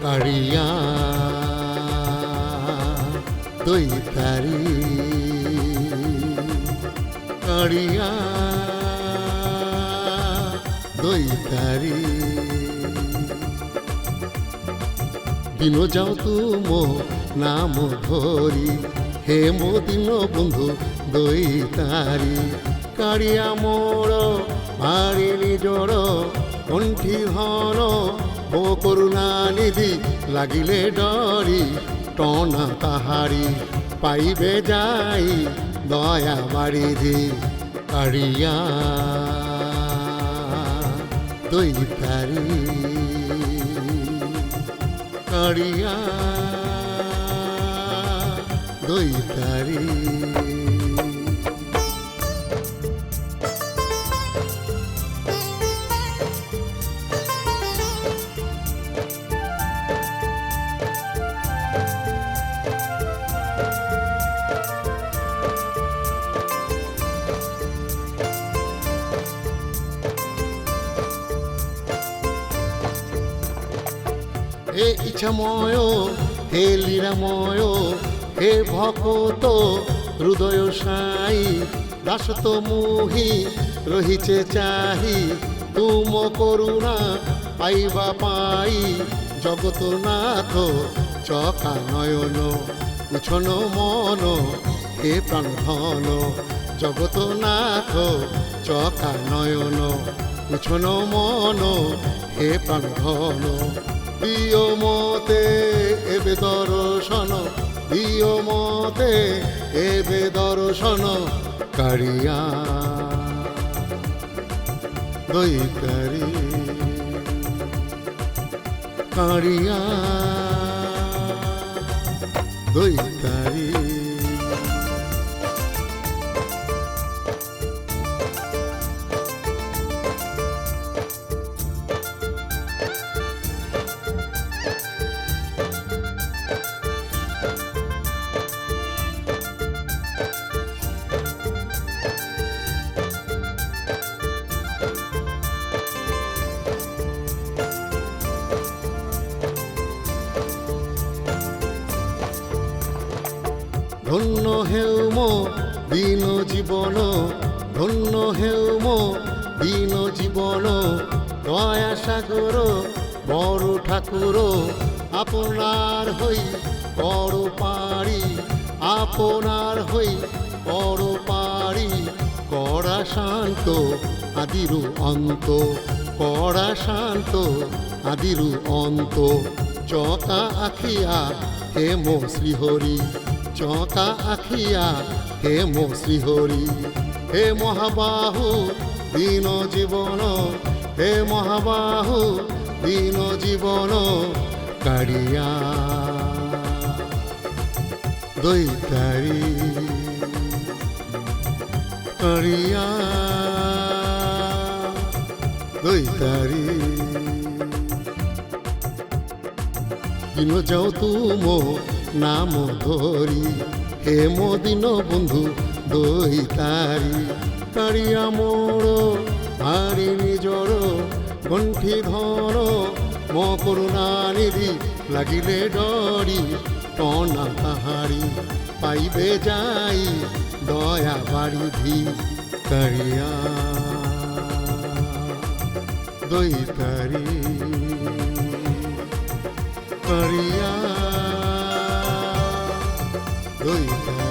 কাড়িয়া দইতারি কাড়িয়া দইতারি দিন যাও তুম নাম ধরি হে মো দিন বন্ধু দইতারি কাড়িয়া মোর ভারি নিজর কণ্ঠী ধন ও করুণা নিধি লাগিলে ডরি টনা তাহারি পাইবে যাই দয়া বাড়িধি কাড়িয়া দইতারি কাড়িয়া দইতারি হে ইচ্ছাময় হে লীলাময় হে ভকত হৃদয় সাই দাসত মুহি রহিছে চাহি তুম করুণা পাইবা পাই জগতনাথ চকা নয়ন উছন মন হে প্রাণধন জগতনাথ চকা নয়ন উছন মন হে প্রাণধন দিও মতে এবে দর্শন দিও মতে এবে দর্শন কাড়িয়া দইতারি কাড়িয়া দইতারি ধন্য হেউ মো দীন জীবন ধন্য হেউ মো দীন জীবন দয়া সাগর বড় ঠাকুর আপনার হই বড় পারি আপনার হই বড় পারি কড়া শান্ত আদিরু অন্ত কড়া শান্ত আদিরু অন্ত চকা আখিয়া হে মো শ্রীহরি চকা আখিয়া হে মো শ্রীহরি হে মহাবাহু দীন জীবন হে মহাবাহু দীন জীবন কাড়িয়া দইতারি কাড়িয়া দইতারি দিন যাও তুম নাম ধরি হে মো দিন বন্ধু দইতারি কাড়িয়া মোর ভারি নিজর গণ্ঠি ধর মো করুণা নিধি লাগিলে ডরি টনা তাহারি পাইবে যাই দয়া বাড়িধি কাড়িয়া দইতারি কাড়িয়া দইতারি।